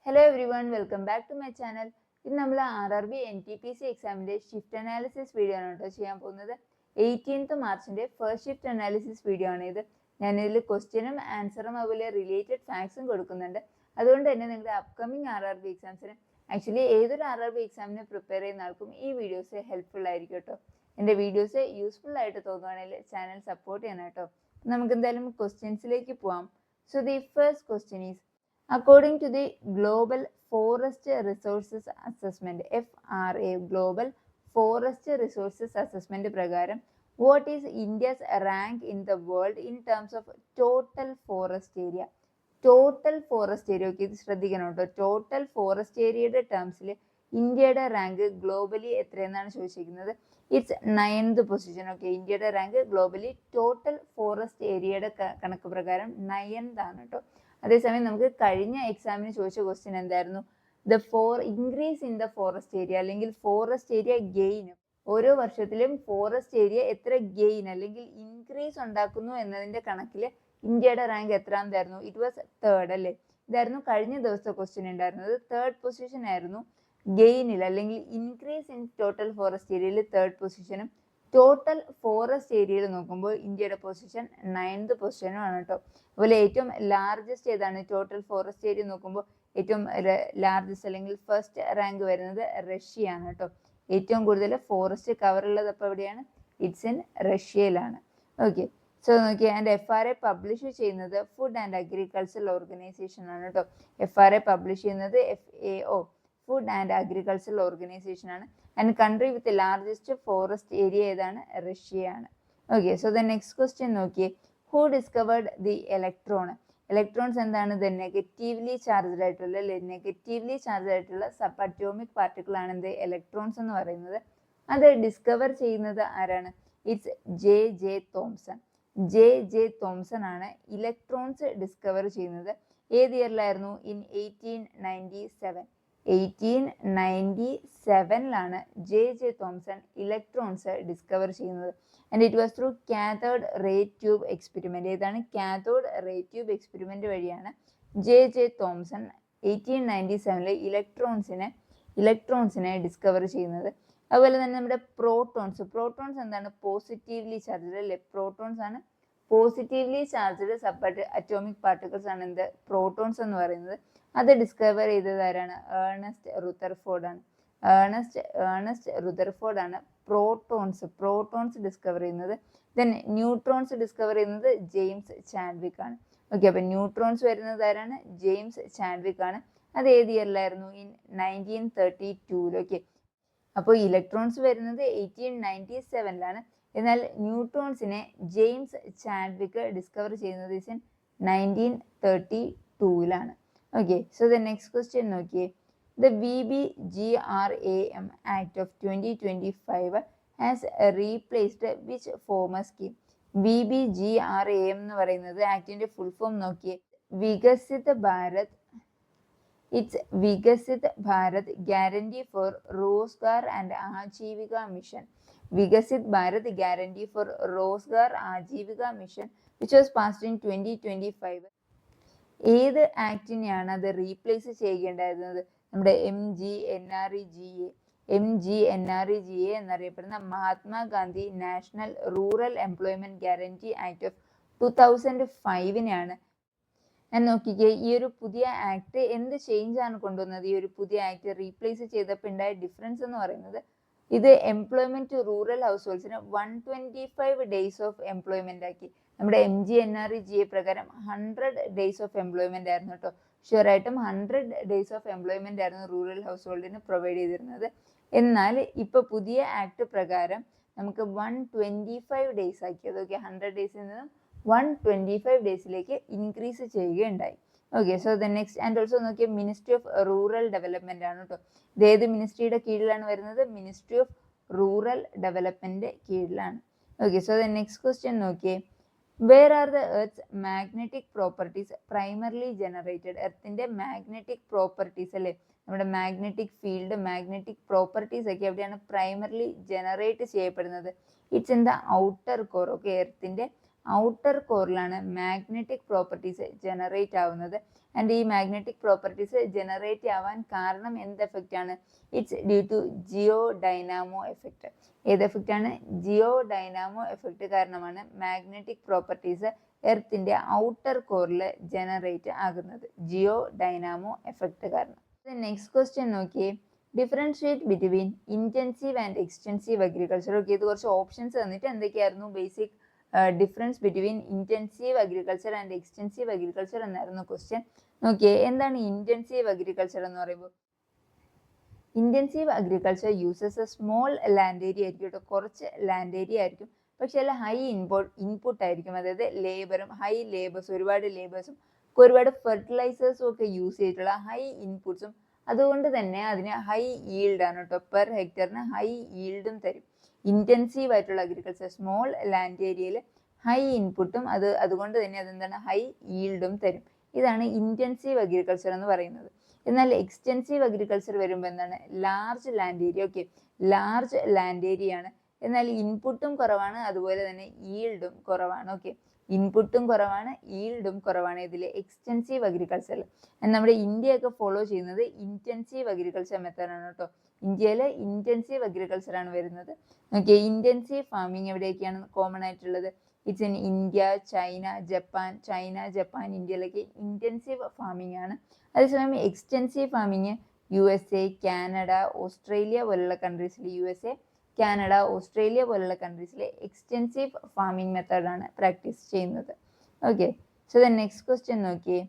Hello everyone, welcome back to my channel. ഇന്ന് നമ്മൾ RRB NTPC എക്സാമിന്റെ ഷിഫ്റ്റ് അനാലിസിസ് വീഡിയോ ആണ് കേട്ടോ ചെയ്യാൻ പോകുന്നത്. 18th മാർച്ചിന്റെ ഫസ്റ്റ് ഷിഫ്റ്റ് അനാലിസിസ് വീഡിയോ ആണ് ഇത്. ഞാനിതിൽ ക്വസ്റ്റ്യനും ആൻസറും അതുപോലെ റിലേറ്റഡ് ഫാക്ട്സും കൊടുക്കുന്നുണ്ട്. അതുകൊണ്ട് തന്നെ നിങ്ങളുടെ അപ്കമിങ് RRB എക്സാംസിന് ആക്ച്വലി ഏതൊരു RRB എക്സാമിന് പ്രിപ്പയർ ചെയ്യുന്ന ആൾക്കും ഈ വീഡിയോസ് ഹെൽപ്ഫുൾ ആയിരിക്കും കേട്ടോ. എൻ്റെ വീഡിയോസ് യൂസ്ഫുൾ ആയിട്ട് തോന്നുകയാണെങ്കിൽ ചാനൽ സപ്പോർട്ട് ചെയ്യണം കേട്ടോ. നമുക്ക് എന്തായാലും ക്വസ്റ്റ്യൻസിലേക്ക് പോവാം. So the first question is, according to the Global Forest Resources Assessment (FRA) Global Forest Resources Assessment പ്രകാരം what is India's rank in the world in terms of total forest area? Total forest area, okay, ഇത് ശ്രദ്ധിക്കണം കേട്ടോ. Total forest ഏരിയയുടെ ടേംസിൽ ഇന്ത്യയുടെ rank globally എത്രയെന്നാണ് ചോദിച്ചിരിക്കുന്നത്. It's 9th position. Okay, ഇന്ത്യയുടെ rank globally total forest ഏരിയയുടെ കണക്ക് പ്രകാരം 9th ആണ് കേട്ടോ. അതേസമയം നമുക്ക് കഴിഞ്ഞ എക്സാമിന് ചോദിച്ച ക്വസ്റ്റ്യൻ എന്തായിരുന്നു? Increase in the forest area അല്ലെങ്കിൽ ഫോറസ്റ്റ് ഏരിയ ഗെയിൻ. ഓരോ വർഷത്തിലും ഫോറസ്റ്റ് ഏരിയ എത്ര ഗെയിൻ അല്ലെങ്കിൽ ഇൻക്രീസ് ഉണ്ടാക്കുന്നു എന്നതിന്റെ കണക്കിൽ ഇന്ത്യയുടെ റാങ്ക് എത്രാമതായിരുന്നു? ഇറ്റ് വാസ് 3rd അല്ലേ? ഇതായിരുന്നു കഴിഞ്ഞ ദിവസത്തെ ക്വസ്റ്റ്യൻ ഉണ്ടായിരുന്നത്. 3rd പൊസിഷൻ ആയിരുന്നു ഗെയിനിൽ അല്ലെങ്കിൽ ഇൻക്രീസ് ഇൻ ടോട്ടൽ ഫോറസ്റ്റ് ഏരിയയിൽ 3rd പൊസിഷനും ടോട്ടൽ ഫോറസ്റ്റ് ഏരിയയിൽ നോക്കുമ്പോൾ ഇന്ത്യയുടെ പൊസിഷൻ 9th പൊസിഷനുമാണ് കേട്ടോ. അതുപോലെ ഏറ്റവും ലാർജസ്റ്റ് ഏതാണ്? ടോട്ടൽ ഫോറസ്റ്റ് ഏരിയ നോക്കുമ്പോൾ ഏറ്റവും ലാർജസ്റ്റ് അല്ലെങ്കിൽ ഫസ്റ്റ് റാങ്ക് വരുന്നത് റഷ്യയാണ് കേട്ടോ. ഏറ്റവും കൂടുതൽ ഫോറസ്റ്റ് കവർ ഉള്ളത് അപ്പോൾ എവിടെയാണ്? ഇറ്റ്സ് ഇൻ റഷ്യയിലാണ്. ഓക്കെ, സോ നോക്കിയേ, ആൻഡ് FRA പബ്ലിഷ് ചെയ്യുന്നത് ഫുഡ് ആൻഡ് അഗ്രികൾച്ചറൽ ഓർഗനൈസേഷൻ ആണ് കേട്ടോ. FRA പബ്ലിഷ് ചെയ്യുന്നത് FAO, food and agricultural organisation ആണ്. And country with largest forest area ഏതാണ്? റഷ്യയാണ്. Okay, so the next question നോക്കിയേ, who discovered the electron? Electrons എന്താണ്? ദ നെഗറ്റീവ്ലി ചാർജ്ഡ് ആയിട്ടുള്ള നെഗറ്റീവ്ലി ചാർജ്ഡ് ആയിട്ടുള്ള സബ് അറ്റോമിക് പാർട്ടിക്കിൾ ആണ് എന്ത്? ഇലക്ട്രോൺസ് എന്ന് പറയുന്നത്. അത് ഡിസ്കവർ ചെയ്യുന്നത് ആരാണ്? It's J.J. Thomson. J.J. Thomson ആണ് ഇലക്ട്രോൺസ് ഡിസ്കവർ ചെയ്യുന്നത്. ഏത് ഇയറിലായിരുന്നു? ഇൻ 1897. 1897ലാണ് J.J. തോംസൺ ഇലക്ട്രോൺസ് ഡിസ്കവർ ചെയ്യുന്നത്. And it was through cathode ray tube experiment. ഏതാണ്? കാഥോഡ് റേ ട്യൂബ് എക്സ്പെരിമെന്റ് വഴിയാണ് J.J. തോംസൺ 1897 ഇലക്ട്രോൺസിനെ ഡിസ്കവർ ചെയ്യുന്നത്. അതുപോലെ തന്നെ നമ്മുടെ പ്രോട്ടോൺസ് എന്താണ്? പോസിറ്റീവ്ലി ചാർജ്ഡ് അല്ലേ? പ്രോട്ടോൺസ് ആണ് positively charged sub atomic particles ആണ് എന്ത്? പ്രോട്ടോൺസ് എന്ന് പറയുന്നത്. അത് ഡിസ്കവർ ചെയ്തത് ആരാണ്? ഏർണസ്റ്റ് റുദർഫോർഡ് ആണ്. ഏർണസ്റ്റ് റുദർഫോർഡ് ആണ് പ്രോട്ടോൺസ് ഡിസ്കവർ ചെയ്യുന്നത്. ദെൻ ന്യൂട്രോൺസ് ഡിസ്കവർ ചെയ്യുന്നത് ജെയിംസ് ചാഡ്വിക് ആണ്. ഓക്കെ, അപ്പൊ ന്യൂട്രോൺസ് വരുന്നത് ആരാണ്? ജെയിംസ് ചാഡ്വിക് ആണ്. അത് ഏത് ഇയറിലായിരുന്നു? ഇൻ 1932. ഓക്കെ, അപ്പോൾ ഇലക്ട്രോൺസ് വരുന്നത് 1897ലാണ്. എന്നാൽ ന്യൂട്രോൺസിനെ ജെയിംസ് ചാഡ്വിക് ഡിസ്കവർ ചെയ്യുന്നത് in 1932ലാണ്. Okay, so the next question നോക്കിയേ, the VBGRAM Act of 2025 has replaced which former scheme? VBGRAM എന്ന് പറയുന്നത് ആക്ടിന്റെ ഫുൾ ഫോം നോക്കിയേ, Viksit Bharat guarantee four Rozgar and Aajeevika mission. Viksit Bharat guarantee four Rozgar Aajeevika mission which was passed in 2025. ഏത് ആക്ടിനെയാണ് അത് replace ചെയ്യേണ്ടത്? നമ്മുടെ MGNREGA എന്നറിയപ്പെടുന്ന Mahatma Gandhi national rural employment guarantee act of 2005നെയാണ്. ഞാൻ നോക്കിക്കേ, ഈ ഒരു പുതിയ ആക്ട് എന്ത് ചേഞ്ച് ആണ് കൊണ്ടുവന്നത്? ഈ ഒരു പുതിയ ആക്ട് റീപ്ലേസ് ചെയ്തപ്പോൾ ഉണ്ടായ ഡിഫറൻസ് എന്ന് പറയുന്നത്, ഇത് എംപ്ലോയ്മെന്റ് റൂറൽ ഹൗസ് ഹോൾഡ്സിന് 125 ഡേയ്സ് ഓഫ് എംപ്ലോയ്മെന്റ് ആക്കി. നമ്മുടെ MGNREGA പ്രകാരം 100 ഡേയ്സ് ഓഫ് എംപ്ലോയ്മെന്റ് ആയിരുന്നു കേട്ടോ. ഷുവർ ആയിട്ടും 100 ഡേയ്സ് ഓഫ് എംപ്ലോയ്മെന്റ് ആയിരുന്നു റൂറൽ ഹൗസ് ഹോൾഡിന് പ്രൊവൈഡ് ചെയ്തിരുന്നത്. എന്നാൽ ഇപ്പൊ പുതിയ ആക്ട് പ്രകാരം നമുക്ക് 125 ഡേയ്സ് ആക്കി. അതൊക്കെ 100 ഡേയ്സിൽ നിന്നും 125 ഡേയ്സിലേക്ക് ഇൻക്രീസ് ചെയ്യുകയുണ്ടായി. Okay, so the next and also നോക്കിയ മിനിസ്ട്രി ഓഫ് റൂറൽ ഡെവലപ്മെന്റ് ആണ് കേട്ടോ. ഇത് ഏത് മിനിസ്ട്രിയുടെ കീഴിലാണ് വരുന്നത്? മിനിസ്ട്രി ഓഫ് റൂറൽ ഡെവലപ്മെന്റ് കീഴിലാണ്. Okay, so the next question നോക്കിയേ, where are the earth magnetic properties primarily generated? എർത്തിന്റെ മാഗ്നറ്റിക് പ്രോപ്പർട്ടീസ് അല്ലേ, നമ്മുടെ മാഗ്നറ്റിക് ഫീൽഡ്, മാഗ്നറ്റിക് പ്രോപ്പർട്ടീസ് ഒക്കെ എവിടെയാണ് പ്രൈമർലി ജനറേറ്റ് ചെയ്യപ്പെടുന്നത്? It's in the outer core. Okay, എർത്തിന്റെ outer കോറിലാണ് മാഗ്നറ്റിക് പ്രോപ്പർട്ടീസ് ജനറേറ്റ് ആവുന്നത്. ആൻഡ് ഈ മാഗ്നറ്റിക് പ്രോപ്പർട്ടീസ് ജനറേറ്റ് ആവാൻ കാരണം എന്ത് എഫക്റ്റ് ആണ്? It's due to geodynamo effect. ഏത് എഫക്റ്റ് ആണ്? ജിയോ ഡൈനാമോ എഫക്റ്റ് കാരണമാണ് മാഗ്നറ്റിക് പ്രോപ്പർട്ടീസ് എർത്തിന്റെ ഔട്ടർ കോറിൽ ജനറേറ്റ് ആകുന്നത്, ജിയോ ഡൈനാമോ എഫക്റ്റ് കാരണം. നെക്സ്റ്റ് ക്വസ്റ്റ്യൻ നോക്കിയേ, differentiate between intensive and extensive agriculture. Okay, ഇത് കുറച്ച് ഓപ്ഷൻസ് തന്നിട്ട് എന്തൊക്കെയായിരുന്നു basic difference between intensive agriculture and extensive agriculture എന്നായിരുന്നു ക്വസ്റ്റ്യൻ. നോക്കിയേ, എന്താണ് ഇന്റൻസീവ് അഗ്രികൾച്ചർ എന്ന് പറയുമ്പോൾ? Intensive agriculture uses A small land area ആയിരിക്കും കേട്ടോ, കുറച്ച് ലാൻഡ് ഏരിയ ആയിരിക്കും, പക്ഷെ അതിൽ ഹൈ ഇൻപുട്ട് ആയിരിക്കും. അതായത് ലേബറും ഹൈ ലേബേഴ്സും, ഒരുപാട് ലേബേഴ്സും ഒരുപാട് ഫെർട്ടിലൈസേഴ്സും ഒക്കെ യൂസ് ചെയ്തിട്ടുള്ള ഹൈ ഇൻപുട്സും, അതുകൊണ്ട് തന്നെ അതിന് ഹൈ ഈൽഡ് ആണ് കേട്ടോ, പെർ ഹെക്ടറിന് ഹൈ ഈൽഡും തരും. ഇന്റൻസീവ് ആയിട്ടുള്ള അഗ്രികൾച്ചർ സ്മോൾ ലാൻഡ് ഏരിയയിൽ ഹൈ ഇൻപുട്ടും അതുകൊണ്ട് തന്നെ അതെന്താണ്, ഹൈ ഈൽഡും തരും. ഇതാണ് ഇന്റൻസീവ് അഗ്രികൾച്ചർ എന്ന് പറയുന്നത്. എന്നാൽ എക്സ്റ്റെൻസീവ് അഗ്രികൾച്ചർ വരുമ്പോൾ എന്താണ്, large land area. Okay, large land area ആണ്, എന്നാൽ ഇൻപുട്ടും കുറവാണ്, അതുപോലെ തന്നെ ഈൽഡും കുറവാണ്. ഓക്കെ, ഇൻപുട്ടും കുറവാണ്, ഈൽഡും കുറവാണ് ഇതിൽ എക്സ്റ്റെൻസീവ് അഗ്രികൾച്ചറിൽ. നമ്മുടെ ഇന്ത്യയൊക്കെ ഫോളോ ചെയ്യുന്നത് ഇന്റൻസീവ് അഗ്രികൾച്ചർ മെത്തേഡാണ് കേട്ടോ. ഇന്ത്യയിൽ ഇന്റൻസീവ് അഗ്രികൾച്ചർ ആണ് വരുന്നത്. ഓക്കെ, ഇന്റൻസീവ് ഫാമിംഗ് എവിടെയൊക്കെയാണ് കോമൺ ആയിട്ടുള്ളത്? It's in India, China, Japan, ഇന്ത്യയിലൊക്കെ ഇന്റൻസീവ് ഫാമിംഗ് ആണ്. അതേസമയം extensive farming USA, Canada, Australia പോലുള്ള കൺട്രീസിൽ, USA, കാനഡ, ഓസ്ട്രേലിയ പോലുള്ള കൺട്രീസിൽ എക്സ്റ്റെൻസീവ് ഫാമിംഗ് മെത്തേഡാണ് പ്രാക്ടീസ് ചെയ്യുന്നത്. Okay, so the next question നോക്കിയേ,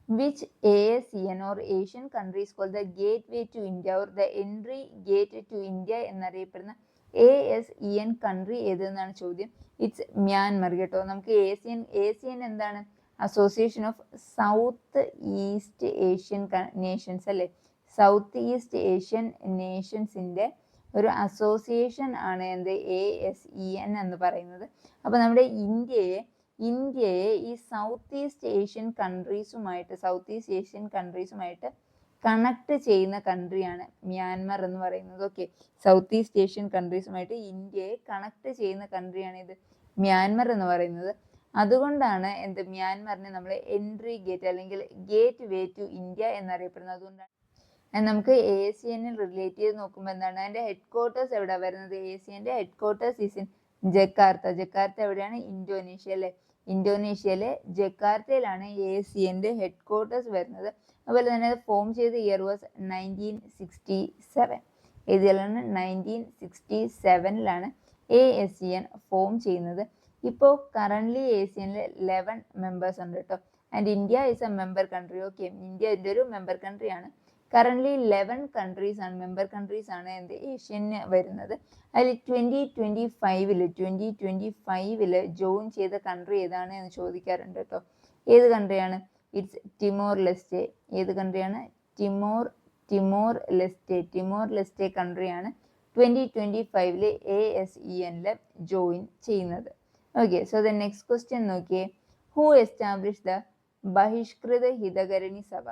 which ASEAN or Asian countries called the gateway to India or the entry gate to India എന്നറിയപ്പെടുന്ന ASEAN country ഏതെന്നാണ് ചോദ്യം. It's Myanmar കേട്ടോ. നമുക്ക് ASEAN എന്താണ്? Association of south east Asian Nations അല്ലേ, south east Asian നേഷൻസിന്റെ ഒരു association ആണ് എന്ത്, ASEAN എന്ന് പറയുന്നത്. അപ്പൊ നമ്മുടെ ഇന്ത്യയെ ഈ സൗത്ത് ഈസ്റ്റ് ഏഷ്യൻ കൺട്രീസുമായിട്ട് കണക്ട് ചെയ്യുന്ന കൺട്രിയാണ് മ്യാൻമർ എന്ന് പറയുന്നത്. ഓക്കെ, സൗത്ത് ഈസ്റ്റ് ഏഷ്യൻ കൺട്രീസുമായിട്ട് ഇന്ത്യയെ കണക്ട് ചെയ്യുന്ന കൺട്രിയാണ് ഇത് മ്യാൻമർ എന്ന് പറയുന്നത്. അതുകൊണ്ടാണ് മ്യാൻമറിനെ നമ്മൾ എൻട്രി ഗേറ്റ് അല്ലെങ്കിൽ ഗേറ്റ് വേ ടു ഇന്ത്യ എന്നറിയപ്പെടുന്നത്. അതുകൊണ്ടാണ് നമുക്ക് ASEAN റിലേറ്റ് ചെയ്ത് നോക്കുമ്പോൾ എന്താണ്, അതിന്റെ ഹെഡ് ക്വാർട്ടേഴ്സ് എവിടെ വരുന്നത്? ASEAN head quarters is in Jakarta എവിടെയാണ്? ഇന്തോനേഷ്യ അല്ലെ. ഇന്തോനേഷ്യയിലെ ജക്കാർത്തയിലാണ് ASEAN ഹെഡ് ക്വാർട്ടേഴ്സ് വരുന്നത്. അതുപോലെ തന്നെ അത് ഫോം ചെയ്ത ഇയർ വാസ് 1967. ഏതിലാണ്? 1967ലാണ് ASEAN ഫോം ചെയ്യുന്നത്. ഇപ്പോൾ കറന്റ് ASEANൽ 11 മെമ്പേഴ്സ് ഉണ്ട് കേട്ടോ. And India is A member country. Okay, India ഇതിൻ്റെ ഒരു മെമ്പർ കൺട്രിയാണ്. കറന്റ് 11 മെമ്പർ കൺട്രീസ് ആണ് ഏഷ്യന് വരുന്നത്. അതിൽ 2025 ജോയിൻ ചെയ്ത കൺട്രി ഏതാണ് എന്ന് ചോദിക്കാറുണ്ട് കേട്ടോ. ഏത് കൺട്രിയാണ്? It's Timor Leste. ഏത് കൺട്രിയാണ്? ടിമോർ ലെസ്റ്റെ കൺട്രിയാണ് 2025 ASEANൽ ജോയിൻ ചെയ്യുന്നത്. Okay, so the next question നോക്കിയേ, ഹു എസ്റ്റാബ്ലിഷ് ദ ബഹിഷ്കൃത ഹിതകരണി സഭ?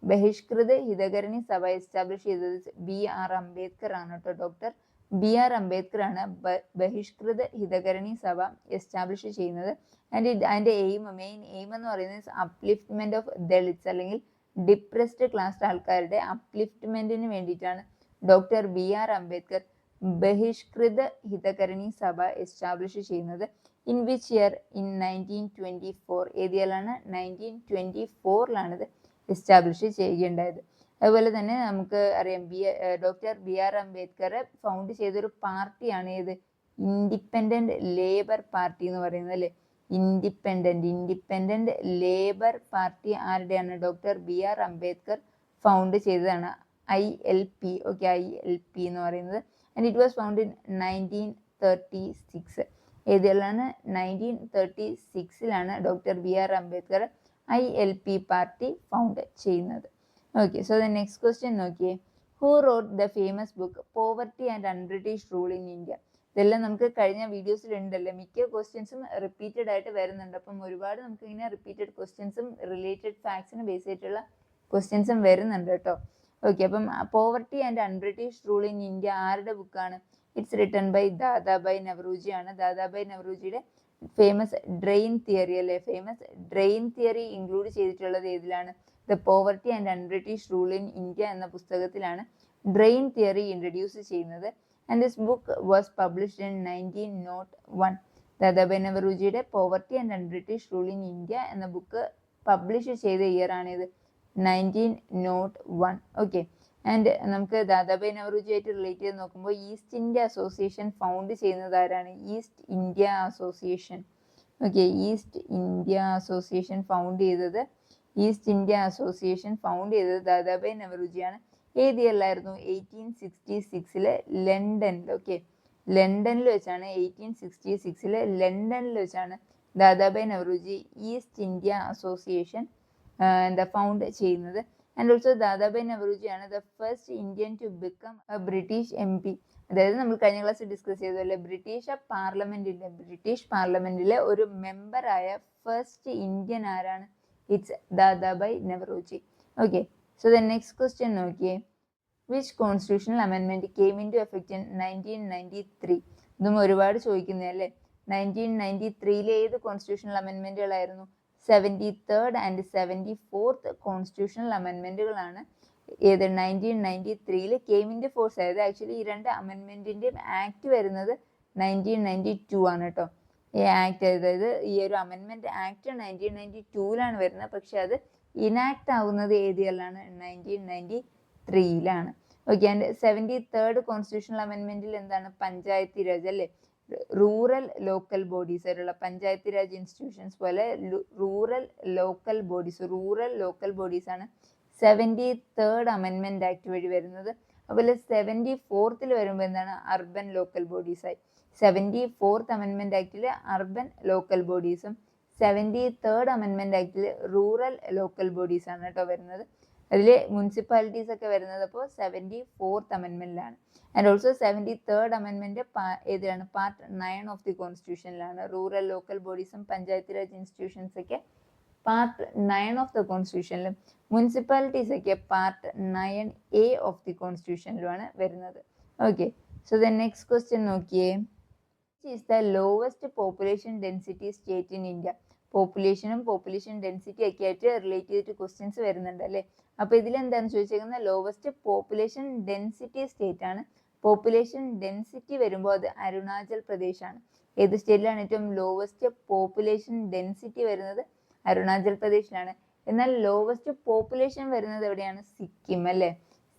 ബഹിഷ്കൃത ഹിതകരണി സഭ എസ്റ്റാബ്ലിഷ് ചെയ്തത് BR അംബേദ്കർ ആണ് കേട്ടോ. ഡോക്ടർ BR അംബേദ്കർ ആണ് ബഹിഷ്കൃത ഹിതകരണി സഭ എസ്റ്റാബ്ലിഷ് ചെയ്യുന്നത്. അതിന്റെ മെയിൻ എയിം എന്ന് പറയുന്നത് അപ്ലിഫ്റ്റ്മെന്റ് ഓഫ് ദളിറ്റ്സ് അല്ലെങ്കിൽ ഡിപ്രസ്ഡ് ക്ലാസ് ആൾക്കാരുടെ അപ്ലിഫ്റ്റ്മെന്റിന് വേണ്ടിയിട്ടാണ് ഡോക്ടർ BR അംബേദ്കർ ബഹിഷ്കൃത ഹിതകരണി സഭ എസ്റ്റാബ്ലിഷ് ചെയ്യുന്നത്. In which year? ഇൻ 1924. ഏത് ഇയറിലാണ്? 1924ലാണിത് എസ്റ്റാബ്ലിഷ് ചെയ്യുകയുണ്ടായത്. അതുപോലെ തന്നെ നമുക്ക് അറിയാം ഡോക്ടർ BR അംബേദ്കർ ഫൗണ്ട് ചെയ്തൊരു പാർട്ടിയാണ് ഏത്? ഇൻഡിപെൻഡന്റ് ലേബർ പാർട്ടി എന്ന് പറയുന്നത് അല്ലേ. ഇൻഡിപെൻഡന്റ് ലേബർ പാർട്ടി ആരുടെയാണ്? ഡോക്ടർ BR അംബേദ്കർ ഫൗണ്ട് ചെയ്തതാണ്. ILP. ഓക്കെ, ILP എന്ന് പറയുന്നത്. And it was found in 1936. ഏതിലാണ്? 1936ലാണ് doctor BR Ambedkar ILP party found ചെയ്യുന്നത്. Okay, so the next question നോക്കിയേ, who wrote the famous book poverty and un-British rule in India? ഇതെല്ലാം നമുക്ക് കഴിഞ്ഞ വീഡിയോസിൽ ഉണ്ടല്ലോ. മിക്ക ക്വസ്റ്റ്യൻസും റിപ്പീറ്റഡ് ആയിട്ട് വരുന്നുണ്ട്. അപ്പം ഒരുപാട് നമുക്ക് ഇങ്ങനെ റിപ്പീറ്റഡ് ക്വസ്റ്റ്യൻസും റിലേറ്റഡ് ഫാക്ട്സിന് ബേസ് ചെയ്തിട്ടുള്ള ക്വസ്റ്റ്യൻസും വരുന്നുണ്ട് കേട്ടോ. ഓക്കെ, അപ്പം poverty and un-British rule in India ആരുടെ ബുക്കാണ്? It's written by Dadabhai Naoroji ആണ്. ദാദാബായ് നവറോജിയുടെ ഫേമസ് ഡ്രെയിൻ തിയറി അല്ലേ, ഫേമസ് ഡ്രെയിൻ തിയറി ഇൻക്ലൂഡ് ചെയ്തിട്ടുള്ളത് ഏതിലാണ്? The poverty and un-British rule in India എന്ന പുസ്തകത്തിലാണ് ഡ്രെയിൻ തിയറി ഇൻട്രൊഡ്യൂസ് ചെയ്യുന്നത്. And this book was published in 1901. Dadabhai നവറോജിയുടെ poverty and un-British rule in India എന്ന ബുക്ക് പബ്ലിഷ് ചെയ്ത year ആണിത്, 1901. ഓക്കെ. ആൻഡ് നമുക്ക് ദാദാബായ് നവറോജിയായിട്ട് റിലേറ്റ് ചെയ്ത് നോക്കുമ്പോൾ ഈസ്റ്റ് ഇന്ത്യ അസോസിയേഷൻ ഫൗണ്ട് ചെയ്യുന്നത് ആരാണ്? East India association. Okay, east India association found ചെയ്തത് ദാദാബായ് നവറോജിയാണ്. ഏത് ഇയറിലായിരുന്നു? 1866 ലണ്ടനിൽ. ഓക്കെ, ലണ്ടനിൽ വെച്ചാണ് 1866 ലണ്ടനിൽ വെച്ചാണ് Dadabhai Naoroji East India association found ചെയ്യുന്നത്. ആൻഡ് ഓൾസോ ദാദാബായ് നവറോജിയാണ് the first Indian to become a British MP. അതായത് നമ്മൾ കഴിഞ്ഞ ക്ലാസ് ഡിസ്കസ് ചെയ്തല്ലേ, ബ്രിട്ടീഷ് പാർലമെന്റിലെ ഒരു മെമ്പറായ ഫസ്റ്റ് ഇന്ത്യൻ ആരാണ്? It's Dadabhai Naoroji. Okay, so the next question നോക്കിയേ. വിച്ച് കോൺസ്റ്റിറ്റ്യൂഷണൽ അമെൻമെന്റ് came in to effect in 1993? ഇതും ഒരുപാട് ചോദിക്കുന്നതല്ലേ. 1993 ഏത് കോൺസ്റ്റിറ്റ്യൂഷണൽ അമെൻമെന്റുകളായിരുന്നു? 73rd ആൻഡ് 74th കോൺസ്റ്റിറ്റ്യൂഷണൽ അമെൻമെന്റുകളാണ് ഏത് 1993 കെയിം ഇൻ ടു ഫോഴ്സ് ആയത്. ആക്ച്വലി ഈ രണ്ട് അമെൻമെന്റിന്റെയും ആക്ട് വരുന്നത് 1992 ആണ് കേട്ടോ. ഈ ആക്ട്, അതായത് ഈ ഒരു അമെൻമെന്റ് ആക്ട് 1992 വരുന്നത്, പക്ഷെ അത് ഇനാക്ട് ആവുന്നത് ഏത് ഇയറിലാണ്? 1993. ഓക്കെ. ആൻഡ് 73rd കോൺസ്റ്റിറ്റ്യൂഷണൽ അമെൻമെന്റിൽ എന്താണ്? പഞ്ചായത്തി രാജ് അല്ലേ, റൂറൽ ലോക്കൽ ബോഡീസ് ആയിട്ടുള്ള പഞ്ചായത്തി രാജ് ഇൻസ്റ്റിറ്റ്യൂഷൻസ് പോലെ റൂറൽ ലോക്കൽ ബോഡീസ് ആണ് 73rd അമെൻമെന്റ് ആക്ട് വഴി വരുന്നത്. അതുപോലെ 74th വരുമ്പോൾ എന്താണ്? അർബൻ ലോക്കൽ ബോഡീസ് ആയി. 74th അമെൻമെന്റ് ആക്ടിൽ അർബൻ ലോക്കൽ ബോഡീസും 73rd അമെൻമെന്റ് ആക്ടിൽ റൂറൽ ലോക്കൽ ബോഡീസ് ആണ് കേട്ടോ വരുന്നത്. അതിൽ മുനിസിപ്പാലിറ്റീസ് ഒക്കെ വരുന്നത് അപ്പോൾ 74th അമെൻമെന്റിലാണ്. ആൻഡ് ഓൾസോ 73rd അമെൻമെന്റ് ഏതിലാണ്? പാർട്ട് 9 ഓഫ് ദി കോൺസ്റ്റിറ്റ്യൂഷനിലാണ്. റൂറൽ ലോക്കൽ ബോഡീസും പഞ്ചായത്ത് രാജ് ഇൻസ്റ്റിറ്റ്യൂഷൻസ് ഒക്കെ പാർട്ട് 9 ഓഫ് ദ കോൺസ്റ്റിറ്റ്യൂഷനിലും മുനിസിപ്പാലിറ്റീസ് ഒക്കെ പാർട്ട് 9A ഓഫ് ദി കോൺസ്റ്റിറ്റ്യൂഷനിലുമാണ് വരുന്നത്. Okay, so the next question നോക്കിയേ. Which is the lowest population density state in India? Population density ഒക്കെ ആയിട്ട് റിലേറ്റ് ചെയ്തിട്ട് ക്വസ്റ്റ്യൻസ് വരുന്നുണ്ട് അല്ലേ. അപ്പൊ ഇതിലെന്താണ് ചോദിച്ചേക്കുന്നത്? ലോവസ്റ്റ് പോപ്പുലേഷൻ ഡെൻസിറ്റി സ്റ്റേറ്റ് ആണ്. പോപ്പുലേഷൻ ഡെൻസിറ്റി വരുമ്പോൾ അത് അരുണാചൽ പ്രദേശ് ആണ്. ഏത് സ്റ്റേറ്റിലാണ് ഏറ്റവും ലോവസ്റ്റ് പോപ്പുലേഷൻ ഡെൻസിറ്റി വരുന്നത്? അരുണാചൽ പ്രദേശിലാണ്. എന്നാൽ ലോവസ്റ്റ് പോപ്പുലേഷൻ വരുന്നത് എവിടെയാണ്? സിക്കിം അല്ലേ.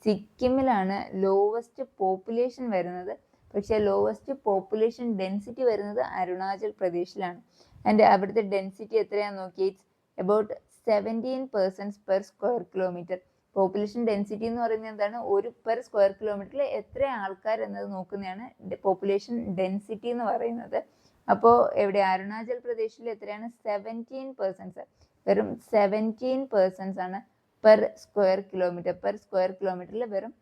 സിക്കിമിലാണ് ലോവസ്റ്റ് പോപ്പുലേഷൻ വരുന്നത്, പക്ഷെ ലോവസ്റ്റ് പോപ്പുലേഷൻ ഡെൻസിറ്റി വരുന്നത് അരുണാചൽ പ്രദേശിലാണ്. ആൻഡ് അവിടുത്തെ ഡെൻസിറ്റി എത്രയാണെന്ന് നോക്കിയാൽ it's about 17 persons per square kilometer. Population density എന്ന് പറയുന്നത് എന്താണ്? ഒരു പെർ സ്ക്വയർ കിലോമീറ്ററിൽ എത്ര ആൾക്കാർ എന്നത് നോക്കുന്നതാണ് പോപ്പുലേഷൻ ഡെൻസിറ്റി എന്ന് പറയുന്നത്. അപ്പോൾ എവിടെ? അരുണാചൽ പ്രദേശിൽ എത്രയാണ്? 17 persons. വെറും 17 persons ആണ് പെർ സ്ക്വയർ കിലോമീറ്ററിൽ വെറും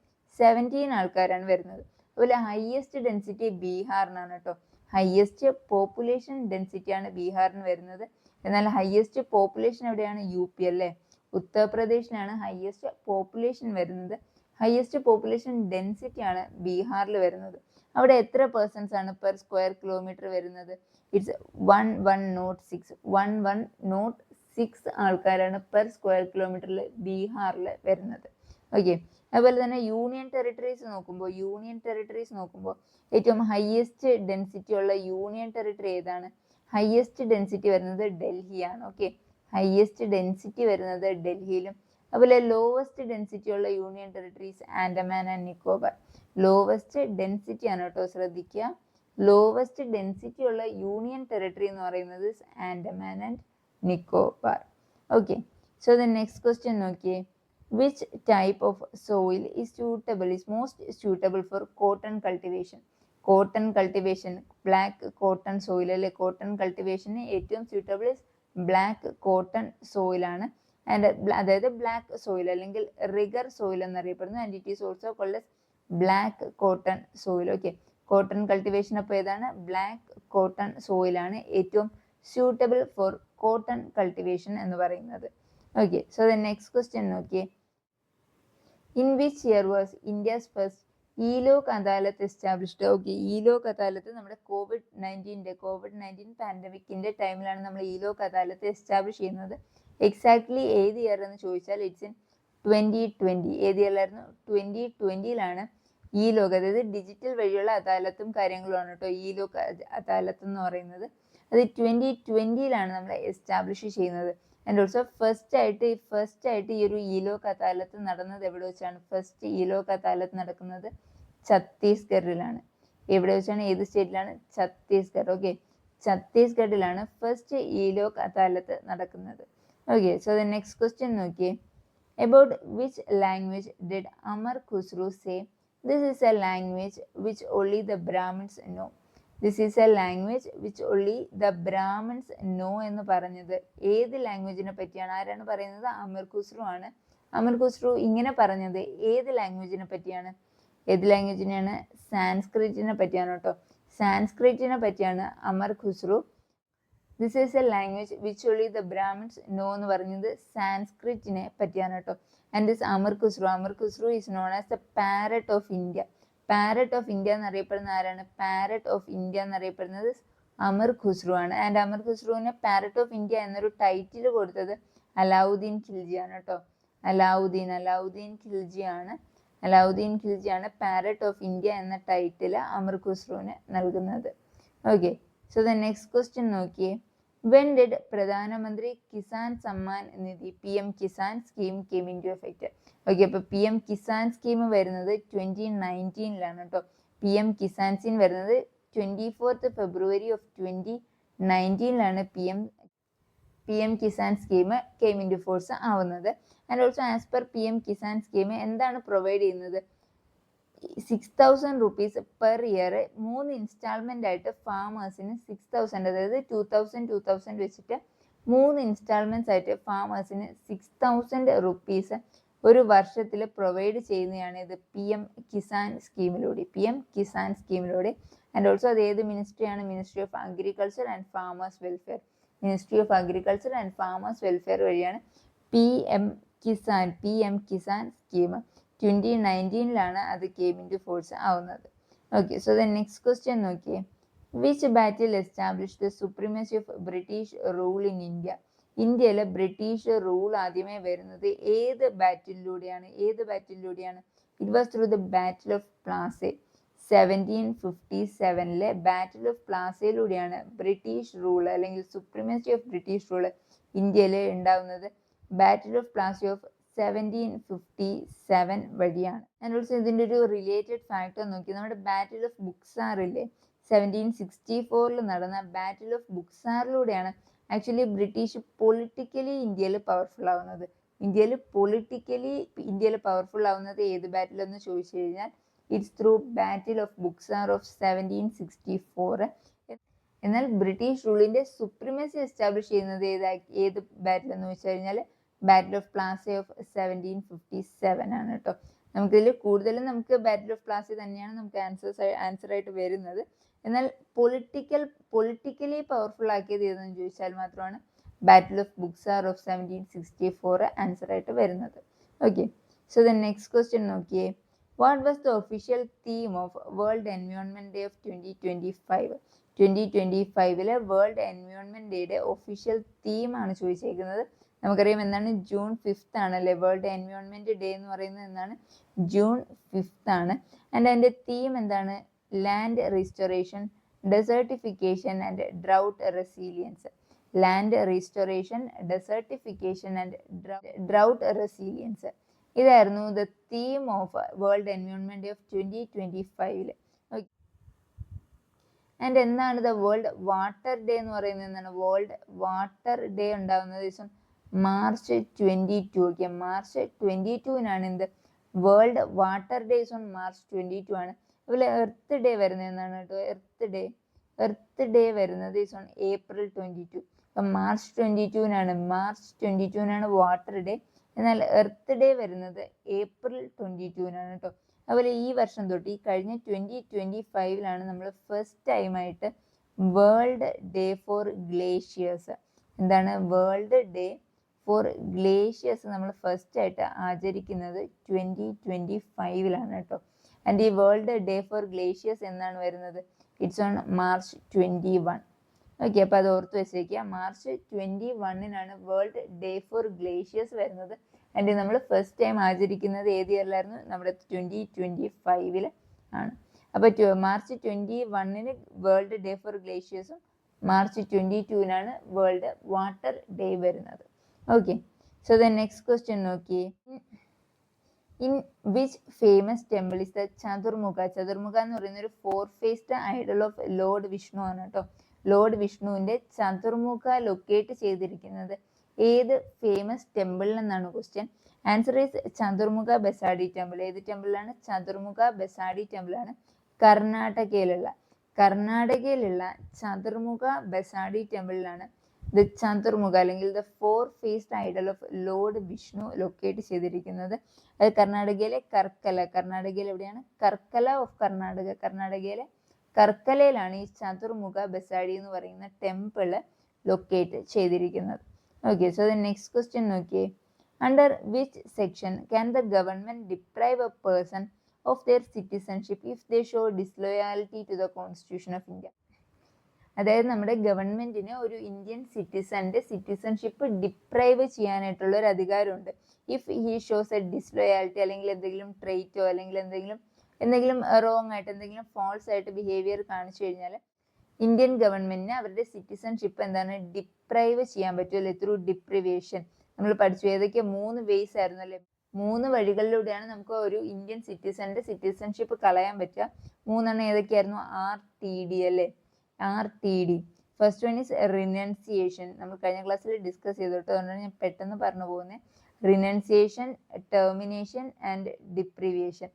17 ആൾക്കാരാണ് വരുന്നത്. അതുപോലെ ഹയസ്റ്റ് ഡെൻസിറ്റി ബീഹാറിനാണ് കേട്ടോ. ഹയസ്റ്റ് പോപ്പുലേഷൻ ഡെൻസിറ്റി ആണ് ബീഹാറിന് വരുന്നത്. എന്നാൽ ഹയസ്റ്റ് പോപ്പുലേഷൻ എവിടെയാണ്? UP അല്ലേ. ഉത്തർപ്രദേശിലാണ് ഹയസ്റ്റ് പോപ്പുലേഷൻ വരുന്നത്. ഹയസ്റ്റ് പോപ്പുലേഷൻ ഡെൻസിറ്റി ആണ് ബീഹാറിൽ വരുന്നത്. അവിടെ എത്ര പേഴ്സൺസ് ആണ് പെർ സ്ക്വയർ കിലോമീറ്റർ വരുന്നത്? ഇറ്റ്സ് 1106 ആൾക്കാരാണ് പെർ സ്ക്വയർ കിലോമീറ്ററിൽ ബീഹാറിൽ വരുന്നത്. ഓക്കെ. അതുപോലെ തന്നെ യൂണിയൻ ടെറിട്ടറീസ് നോക്കുമ്പോൾ ഏറ്റവും ഹയസ്റ്റ് ഡെൻസിറ്റി ഉള്ള യൂണിയൻ ടെറിട്ടറി ഏതാണ്? ഹയസ്റ്റ് ഡെൻസിറ്റി വരുന്നത് ഡൽഹിയാണ്. ഓക്കെ, ഹയസ്റ്റ് ഡെൻസിറ്റി വരുന്നത് ഡൽഹിയിലും. അതുപോലെ ലോവസ്റ്റ് ഡെൻസിറ്റി ഉള്ള union territories Andaman and Nicobar. Lowest density ആണ് കേട്ടോ, ശ്രദ്ധിക്കുക. ലോവസ്റ്റ് ഡെൻസിറ്റി ഉള്ള യൂണിയൻ ടെറിട്ടറി എന്ന് പറയുന്നത് Andaman and Nicobar. Okay, so the next question നോക്കിയേ. Which type of soil is most suitable for cotton cultivation? Cotton cultivation, black cotton soil അല്ലെ. Cotton കൾട്ടിവേഷന് ഏറ്റവും സ്യൂട്ടബിൾ ബ്ലാക്ക് കോട്ടൺ സോയിലാണ്. ആൻഡ് അതായത് ബ്ലാക്ക് സോയിൽ അല്ലെങ്കിൽ റിഗർ സോയിൽ എന്നറിയപ്പെടുന്നു. And it is also called as black cotton soil. Okay, cotton cultivation അപ്പോൾ ഏതാണ്? Black cotton സോയിലാണ് ഏറ്റവും സ്യൂട്ടബിൾ ഫോർ കോട്ടൺ കൾട്ടിവേഷൻ എന്ന് പറയുന്നത്. Okay, so the next question നോക്കിയേ. In which year was India's first e Lok Adalat established. Okay, e Lok Adalat നമ്മുടെ covid 19 പാൻഡമിക്കിന്റെ ടൈമിലാണ് നമ്മൾ ഇ ലോക് അദാലത്ത് എസ്റ്റാബ്ലിഷ് ചെയ്യുന്നത്. എക്സാക്ട്ലി ഏത് ഇയർ എന്ന് ചോദിച്ചാൽ ഇറ്റ്സ് ഇൻ 2020. ഏത് ഇയറിലായിരുന്നു? 2020യിലാണ് ഇ ലോക്, അതായത് ഡിജിറ്റൽ വഴിയുള്ള അദാലത്തും കാര്യങ്ങളുമാണ് കേട്ടോ ഇ ലോക് അദാലത്ത് എന്ന് പറയുന്നത്. അത് 2020യിലാണ് നമ്മൾ എസ്റ്റാബ്ലിഷ് ചെയ്യുന്നത്. ആൻഡ് ഓൾസോ ഫസ്റ്റ് ആയിട്ട് ഈ ഒരു ഇ ലോക് അദാലത്ത് നടന്നത് എവിടെ വെച്ചാണ്? ഫസ്റ്റ് ഇ ലോക് അദാലത്ത് നടക്കുന്നത് ഛത്തീസ്ഗഡിലാണ്. എവിടെ വെച്ചാണ്? ഏത് സ്റ്റേറ്റിലാണ്? Chhattisgarh. Okay, ഛത്തീസ്ഗഡിലാണ് first E Lok അദാലത്ത് നടക്കുന്നത്. Okay, so the next question നോക്കിയേ. About which language did Amar Khusro say, "This is a language which only the Brahmins know"? This is a language which only the Brahmins know എന്ന് പറഞ്ഞത് ഏത് ലാംഗ്വേജിനെ പറ്റിയാണ്? ആരാണ് പറയുന്നത്? അമർ ഖുസ്രു ആണ്. അമർ ഖുസ്രു ഇങ്ങനെ പറഞ്ഞത് ഏത് ലാംഗ്വേജിനെ പറ്റിയാണ്? ഏത് ലാംഗ്വേജിനെയാണ്? സാൻസ്ക്രിറ്റിനെ പറ്റിയാണ് കേട്ടോ. സാൻസ്ക്രിറ്റിനെ പറ്റിയാണ് Amir Khusrau this is a language which only the Brahmins know എന്ന് പറഞ്ഞത് സാൻസ്ക്രിറ്റിനെ പറ്റിയാണ് കേട്ടോ. And this Amir Khusrau is known as the parrot of India. Parrot of India എന്നറിയപ്പെടുന്ന ആരാണ്? പാരറ്റ് ഓഫ് ഇന്ത്യ എന്നറിയപ്പെടുന്നത് അമർ ഖുസ്രു ആണ്. ആൻഡ് അമർ ഖുസ്രുവിന് പാരറ്റ് ഓഫ് ഇന്ത്യ എന്നൊരു ടൈറ്റിൽ കൊടുത്തത് അലാവുദ്ദീൻ ഖിൽജി ആണ് കേട്ടോ. അലാവുദ്ദീൻ ഖിൽജിയാണ് പാരറ്റ് ഓഫ് ഇന്ത്യ എന്ന ടൈറ്റിൽ അമർ ഖുസ്രുവിന് നൽകുന്നത്. Okay, so the next question നോക്കിയേ. When did പ്രധാനമന്ത്രി Kisan Samman Nidhi PM Kisan scheme came into effect? Okay, അപ്പോൾ PM കിസാൻ സ്കീം വരുന്നത് 2019ലാണ് കേട്ടോ. PM കിസാൻ സ്കീം വരുന്നത് 24th February of 2019ലാണ് PM Kisan scheme came into force ആവുന്നത്. And also as per PM Kisan scheme എന്താണ് provide ചെയ്യുന്നത്? 6,000 rupees per year 3 instalment ആയിട്ട് ഫാമേഴ്സിന് 6,000, അതായത് 2,000 വെച്ചിട്ട് 3 ഇൻസ്റ്റാൾമെന്റ്സ് ആയിട്ട് ഫാമേഴ്സിന് 6,000 rupees ഒരു വർഷത്തിൽ പ്രൊവൈഡ് ചെയ്യുന്നതാണ് ഇത് PM കിസാൻ സ്കീമിലൂടെ. ആൻഡ് ഓൾസോ അത് ഏത് മിനിസ്ട്രിയാണ്? Ministry of agriculture and farmers welfare വഴിയാണ് PM കിസാൻ സ്കീം 2019ലാണ് അത് came into force ആവുന്നത്. Okay, so the next question നോക്കിയേ. Which battle establish the supremacy of British rule in India? ഇന്ത്യയിലെ ബ്രിട്ടീഷ് റൂൾ ആദ്യമേ വരുന്നത് ഏത് ബാറ്റിലൂടെയാണ്? It was through the battle of Plassey. 1757ലെ ബാറ്റിൽ ഓഫ് പ്ലാസയിലൂടെയാണ് ബ്രിട്ടീഷ് റൂൾ അല്ലെങ്കിൽ സുപ്രീമസി ഓഫ് ബ്രിട്ടീഷ് റൂൾ ഇന്ത്യയിൽ ഉണ്ടാവുന്നത്. ബാറ്റിൽ ഓഫ് പ്ലാസ ഓഫ് 1757 വഴിയാണ്. ആൻഡ് ഓൾസോ ഇതിൻ്റെ ഒരു റിലേറ്റഡ് ഫാക്ടർ നോക്കി. നമ്മുടെ ബാറ്റിൽ ഓഫ് ബുക്സാറില്ലേ, 1764 നടന്ന ബാറ്റിൽ ഓഫ് ബുക്സാറിലൂടെയാണ് ആക്ച്വലി ബ്രിട്ടീഷ് പൊളിറ്റിക്കലി ഇന്ത്യയിൽ പവർഫുൾ ആവുന്നത്. ഇന്ത്യയിൽ പവർഫുൾ ആവുന്നത് ഏത് ബാറ്റിൽ എന്ന് ചോദിച്ചു കഴിഞ്ഞാൽ it's through battle of Buxar of 1764. എന്നാൽ ബ്രിട്ടീഷ് റൂളിന്റെ സുപ്രീമസി എസ്റ്റാബ്ലിഷ് ചെയ്യുന്നത് ഏത് ബാറ്റിൽ എന്ന് വെച്ച് കഴിഞ്ഞാൽ ബാറ്റിൽ ഓഫ് പ്ലാസ ഓഫ് 1757 ആണ് കേട്ടോ. നമുക്കിതിൽ കൂടുതലും നമുക്ക് ബാറ്റിൽ ഓഫ് പ്ലാസ തന്നെയാണ് നമുക്ക് ആൻസർ ആയിട്ട് വരുന്നത്. എന്നാൽ പൊളിറ്റിക്കലി പവർഫുൾ ആക്കിയത് ഏതെന്ന് ചോദിച്ചാൽ മാത്രമാണ് battle of Buxar of 1764 answer ആയിട്ട് വരുന്നത്. Okay, so the next question നോക്കിയേ. What was the official theme of world environment day of 2025? 2025 world environment ഡേയുടെ ഒഫീഷ്യൽ തീമാണ് ചോദിച്ചേക്കുന്നത്. നമുക്കറിയാം എന്താണ്? June 5th ആണല്ലേ വേൾഡ് എൻവയോൺമെന്റ് ഡേ എന്ന് പറയുന്നത്. എന്താണ്? June 5th ആണ്. ആൻഡ് അതിൻ്റെ തീം എന്താണ്? Land restoration, desertification and drought resilience. ഇതായിരുന്നു the theme of world environment day of 2025. And എന്താണ് ദ വേൾഡ് വാട്ടർ ഡേ എന്ന് പറയുന്നത്? എന്താണ്? വേൾഡ് വാട്ടർ ഡേ ഉണ്ടാകുന്നത് ദിവസം March 22. ഓക്കെ, March 22-നാണ് എന്ത്? World water day on March 22 ആണ്. അതുപോലെ എർത്ത് ഡേ വരുന്നത് എന്നാണ് കേട്ടോ. എർത്ത് ഡേ വരുന്നത് ഓൺ April 22. അപ്പം March 22-നാണ് വാട്ടർ ഡേ. എന്നാൽ എർത്ത് ഡേ വരുന്നത് April 22-നാണ് കേട്ടോ. അതുപോലെ ഈ വർഷം തൊട്ട് ഈ കഴിഞ്ഞ 2025-ലാണ് നമ്മൾ ഫസ്റ്റ് ടൈമായിട്ട് വേൾഡ് ഡേ ഫോർ ഗ്ലേഷ്യേഴ്സ്. എന്താണ്? വേൾഡ് ഡേ ഫോർ ഗ്ലേഷ്യേഴ്സ് നമ്മൾ ഫസ്റ്റ് ആയിട്ട് ആചരിക്കുന്നത് 2025-ലാണ് കേട്ടോ. ആൻഡ് ഈ വേൾഡ് ഡേ ഫോർ ഗ്ലേഷ്യേഴ്സ് എന്നാണ് വരുന്നത്? It's on March 21. ഓക്കെ, അപ്പോൾ അത് ഓർത്ത് വെച്ചേക്കുക. മാർച്ച് 21-നാണ് വേൾഡ് ഡേ ഫോർ ഗ്ലേഷ്യേഴ്സ് വരുന്നത്. ആൻഡ് നമ്മൾ ഫസ്റ്റ് ടൈം ആചരിക്കുന്നത് ഏത് ഇയറിലായിരുന്നു? നമ്മുടെ 2025 ആണ്. അപ്പോൾ മാർച്ച് 21-ന് വേൾഡ് ഡേ ഫോർ ഗ്ലേഷ്യേഴ്സും മാർച്ച് 22-നാണ് വേൾഡ് വാട്ടർ ഡേ വരുന്നത്. Okay, so the next question നോക്കിയേ. In which famous temple is the Chaturmukha? Chaturmukha എന്ന് പറയുന്ന ഒരു 4-faced idol of lord Vishnu ആണ് കേട്ടോ. ലോർഡ് വിഷ്ണുവിന്റെ ചതുർമുഖ ലൊക്കേറ്റ് ചെയ്തിരിക്കുന്നത് ഏത് ഫേമസ് ടെമ്പിളിൽ എന്നാണ് question. Answer is Chaturmukha Basadi temple. ഏത് ടെമ്പിളാണ്? ചതുർമുഖ ബസാഡി ടെമ്പിൾ ആണ് കർണാടകയിലുള്ള ചതുർമുഖ ബസാഡി ടെമ്പിളിലാണ് ദ ചതുർമുഖ അല്ലെങ്കിൽ the 4-faced idol of lord Vishnu locate ചെയ്തിരിക്കുന്നത്. അത് കർണാടകയിലെ കർണാടകയിൽ എവിടെയാണ്? കർക്കല ഓഫ് കർണാടക. കർണാടകയിലെ കർക്കലയിലാണ് ഈ ചതുർമുഖ ബസാഡി എന്ന് പറയുന്ന ടെമ്പിള് ലൊക്കേറ്റ് ചെയ്തിരിക്കുന്നത്. Okay, so the next question നോക്കിയേ. Under which section can the government deprive a person of their citizenship if they show disloyalty to the Constitution of India? അതായത് നമ്മുടെ ഗവൺമെന്റിന് ഒരു ഇന്ത്യൻ സിറ്റിസന്റെ സിറ്റിസൺഷിപ്പ് ഡിപ്രൈവ് ചെയ്യാനായിട്ടുള്ള ഒരു അധികാരമുണ്ട്. If he shows A ഡിസ്ലോയാലിറ്റി, അല്ലെങ്കിൽ എന്തെങ്കിലും ട്രെയ്റ്റോ അല്ലെങ്കിൽ എന്തെങ്കിലും റോങ് ആയിട്ട് എന്തെങ്കിലും ഫോൾസ് ആയിട്ട് ബിഹേവിയർ കാണിച്ചു കഴിഞ്ഞാൽ ഇന്ത്യൻ ഗവൺമെന്റിന് അവരുടെ സിറ്റിസൺഷിപ്പ് എന്താണ്? ഡിപ്രൈവ് ചെയ്യാൻ പറ്റുമല്ലേ? Through deprivation. നമ്മൾ പഠിച്ചു ഏതൊക്കെ 3 വേസ് ആയിരുന്നു അല്ലേ? 3 വഴികളിലൂടെയാണ് നമുക്ക് ഒരു ഇന്ത്യൻ സിറ്റിസന്റെ സിറ്റിസൺഷിപ്പ് കളയാൻ പറ്റുക. 3 ഏതൊക്കെയായിരുന്നു? RTD അല്ലേ? RTD. First one is renunciation. നമ്മൾ കഴിഞ്ഞ ക്ലാസ്സിൽ ഡിസ്കസ് ചെയ്തിട്ട് അതുകൊണ്ടാണ് ഞാൻ പെട്ടെന്ന് പറഞ്ഞു പോകുന്നത്. Renunciation, termination and deprivation.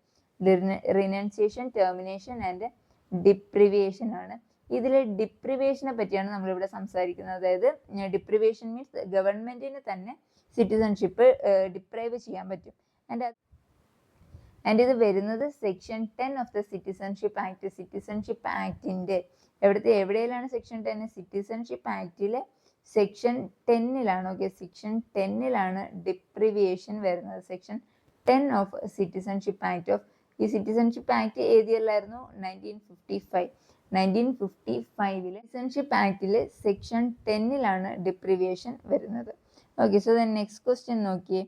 Renunciation, termination and deprivation ആണ്. ഇതിൽ ഡിപ്രിവേഷനെ പറ്റിയാണ് നമ്മളിവിടെ സംസാരിക്കുന്നത്. അതായത് ഡിപ്രിവേഷൻ മീൻസ് ഗവൺമെന്റിന് തന്നെ സിറ്റിസൺഷിപ്പ് ഡിപ്രൈവ് ചെയ്യാൻ പറ്റും. ആൻഡ് ഇത് വരുന്നത് section 10 of the citizenship act. Citizenship ആക്ടിന്റെ എവിടെയാണ് സെക്ഷൻ 10? സിറ്റിസൺഷിപ്പ് ആക്ടിലെ സെക്ഷൻ 10-ലാണ്. ഓക്കെ, സെക്ഷൻ 10-ലാണ് ഡിപ്രിവിയേഷൻ വരുന്നത്. Section 10 of citizenship act of. ഈ സിറ്റിസൺഷിപ്പ് ആക്ട് ഏത് ഇയറിലായിരുന്നു? 1955. 1955 സിറ്റിസൺഷിപ്പ് ആക്ടിലെ സെക്ഷൻ 10-ലാണ് ഡിപ്രിവിയേഷൻ വരുന്നത്. Okay, so the next question നോക്കിയേ.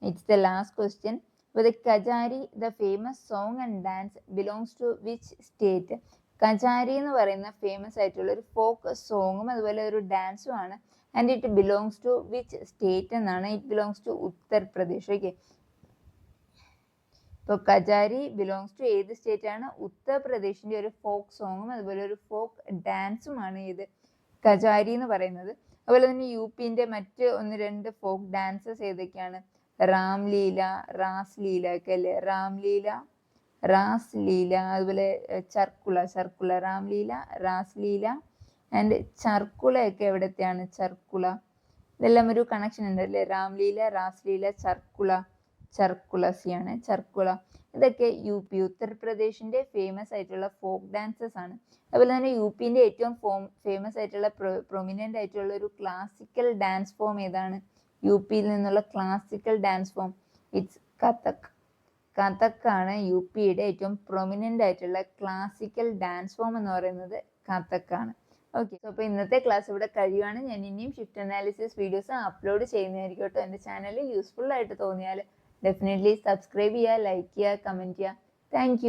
It's the last question. The Kajari, the famous song and dance, belongs to which state? Kajari എന്ന് പറയുന്ന ഫേമസ് ആയിട്ടുള്ള ഒരു ഫോക്ക് സോങ്ങും അതുപോലെ ഒരു ഡാൻസും ആണ്. And it belongs to which state എന്നാണ്? It belongs to Uttar Pradesh. Okay, ഇപ്പോൾ കജാരി ബിലോങ്സ് ടു ഏത് സ്റ്റേറ്റ് ആണ്? ഉത്തർപ്രദേശിന്റെ ഒരു ഫോക്ക് സോങ്ങും അതുപോലെ ഒരു ഫോക്ക് ഡാൻസുമാണ് ഇത് കജാരി എന്ന് പറയുന്നത്. അതുപോലെ തന്നെ യുപിന്റെ മറ്റ് 1-2 ഫോക്ക് ഡാൻസസ് ഏതൊക്കെയാണ്? രാംലീല, റാസ്ലീല ഒക്കെ അല്ലേ? രാംലീല, റാസ്ലീല, അതുപോലെ ചർക്കുള, രാംലീല, റാസ്ലീല ആൻഡ് ചർക്കുള ഒക്കെ എവിടത്തെയാണ്? ചർക്കുള, ഇതെല്ലാം ഒരു കണക്ഷൻ ഉണ്ട് അല്ലേ? രാംലീല, റാസ്ലീല, ചർക്കുളസിയാണ് ചർക്കുള. ഇതൊക്കെ ഉത്തർപ്രദേശിന്റെ ഫേമസ് ആയിട്ടുള്ള ഫോക്ക് ഡാൻസസ് ആണ്. അതുപോലെ തന്നെ യുപിന്റെ ഏറ്റവും ഫേമസ് ആയിട്ടുള്ള പ്രൊമിനന്റ് ആയിട്ടുള്ള ഒരു ക്ലാസിക്കൽ ഡാൻസ് ഫോം ഏതാണ്? യുപിയിൽ നിന്നുള്ള classical dance form it's Kathak. Kathak ആണ് യുപിയുടെ ഏറ്റവും പ്രൊമിനന്റ് ആയിട്ടുള്ള ക്ലാസിക്കൽ ഡാൻസ് ഫോം എന്ന് പറയുന്നത് കഥക് ആണ്. ഓക്കെ, അപ്പോൾ ഇന്നത്തെ ക്ലാസ് ഇവിടെ കഴിയുകയാണ്. ഞാൻ ഇനിയും ഷിഫ്റ്റ് അനാലിസിസ് വീഡിയോസ് അപ്ലോഡ് ചെയ്യുന്നതായിരിക്കും കേട്ടോ. എൻ്റെ ചാനൽ യൂസ്ഫുൾ ആയിട്ട് തോന്നിയാൽ ഡെഫിനറ്റ്ലി സബ്സ്ക്രൈബ് ചെയ്യുക, ലൈക്ക് ചെയ്യുക, കമൻറ്റ് ചെയ്യുക. താങ്ക്